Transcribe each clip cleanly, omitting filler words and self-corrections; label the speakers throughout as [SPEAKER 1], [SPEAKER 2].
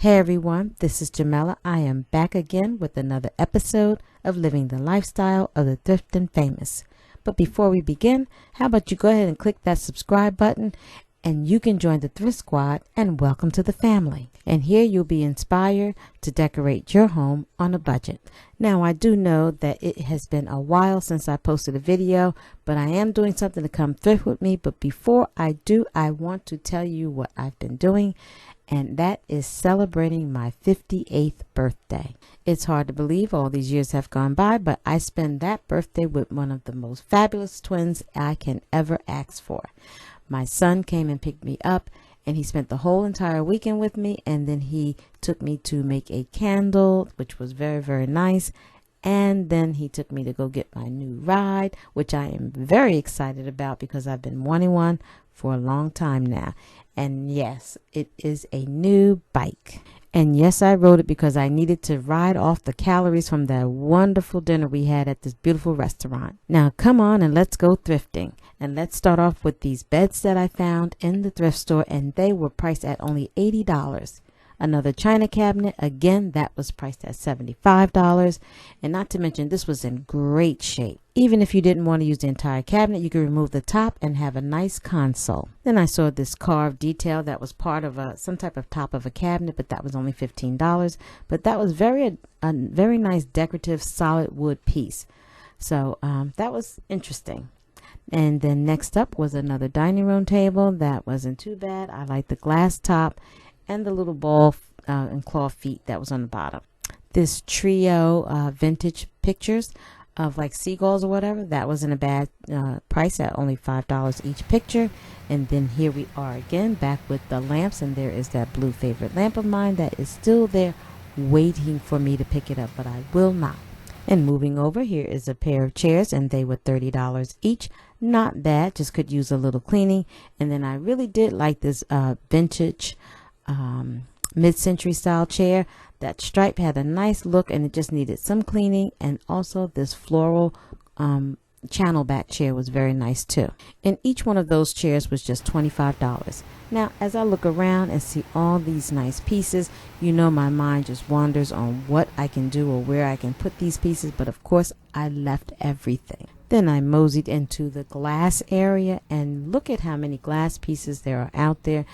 [SPEAKER 1] Hey everyone, this is Jamela. I am back again with another episode of Living the Lifestyle of the Thrift and Famous. But before we begin, how about you go ahead and click that subscribe button and you can join the Thrift Squad and welcome to the family. And here you'll be inspired to decorate your home on a budget. Now I do know that it has been a while since I posted a video, but I am doing something to come thrift with me. But before I do, I want to tell you what I've been doing, and that is celebrating my 58th birthday. It's hard to believe all these years have gone by, but I spent that birthday with one of the most fabulous twins I can ever ask for. My son came and picked me up, and he spent the whole entire weekend with me, and then he took me to make a candle, which was very, very nice. And then he took me to go get my new ride, which I am very excited about because I've been wanting one for a long time now. And yes, it is a new bike. And yes, I rode it because I needed to ride off the calories from that wonderful dinner we had at this beautiful restaurant. Now come on and let's go thrifting. And let's start off with these beds that I found in the thrift store, and they were priced at only $80. Another china cabinet, again, that was priced at $75. And not to mention, this was in great shape. Even if you didn't want to use the entire cabinet, you could remove the top and have a nice console. Then I saw this carved detail that was part of some type of top of a cabinet, but that was only $15. But that was a very nice decorative solid wood piece. So that was interesting. And then next up was another dining room table. That wasn't too bad. I like the glass top and the little ball and claw feet that was on the bottom. This trio vintage pictures of like seagulls or whatever, that wasn't a bad price at only $5 each picture. And then here we are again back with the lamps, and there is that blue favorite lamp of mine that is still there waiting for me to pick it up, but I will not. And moving over, here is a pair of chairs, and they were $30 each. Not bad, just could use a little cleaning. And then I really did like this vintage mid-century style chair. That stripe had a nice look and it just needed some cleaning. And also this floral channel back chair was very nice too. And each one of those chairs was just $25. Now as I look around and see all these nice pieces, you know my mind just wanders on what I can do or where I can put these pieces, but of course I left everything. Then I moseyed into the glass area, and look at how many glass pieces there are out there.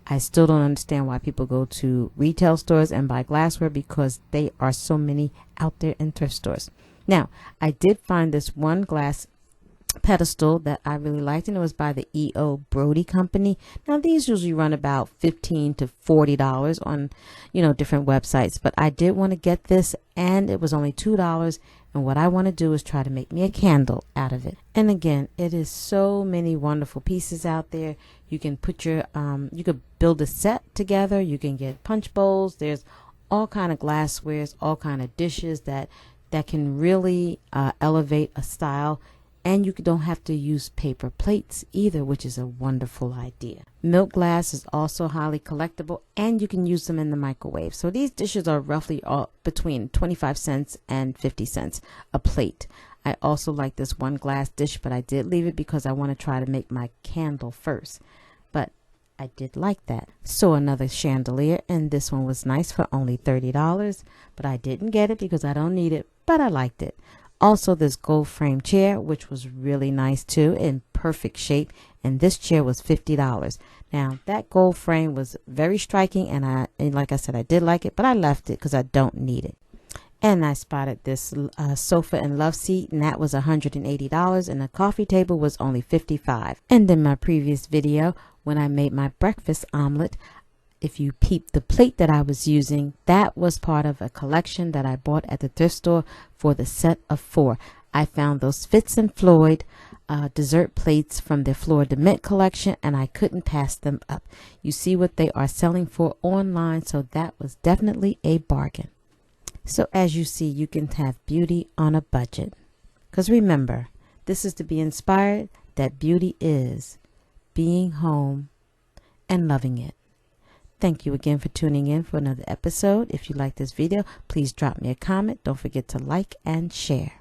[SPEAKER 1] I still don't understand why people go to retail stores and buy glassware, because they are so many out there in thrift stores. Now, I did find this one glass pedestal that I really liked, and it was by the E.O. Brody Company. Now, these usually run about $15 to $40 on, different websites, but I did want to get this, and it was only $2. And what I want to do is try to make me a candle out of it. And again, it is so many wonderful pieces out there. You can put your, you could build a set together. You can get punch bowls. There's all kind of glasswares, all kind of dishes that can really elevate a style. And you don't have to use paper plates either, which is a wonderful idea. Milk glass is also highly collectible, and you can use them in the microwave. So these dishes are roughly between 25 cents and 50 cents a plate. I also like this one glass dish, but I did leave it because I want to try to make my candle first. But I did like that. So another chandelier, and this one was nice for only $30, but I didn't get it because I don't need it, but I liked it. Also, this gold frame chair, which was really nice too, in perfect shape, and this chair was $50. Now, that gold frame was very striking, and like I said, I did like it, but I left it because I don't need it. And I spotted this sofa and love seat, and that was $180, and the coffee table was only $55. And in my previous video, when I made my breakfast omelet, if you peep the plate that I was using, that was part of a collection that I bought at the thrift store for the set of 4. I found those Fitz and Floyd dessert plates from their Fleur de Mint collection, and I couldn't pass them up. You see what they are selling for online, so that was definitely a bargain. So as you see, you can have beauty on a budget. Because remember, this is to be inspired that beauty is being home and loving it. Thank you again for tuning in for another episode. If you like this video, please drop me a comment. Don't forget to like and share.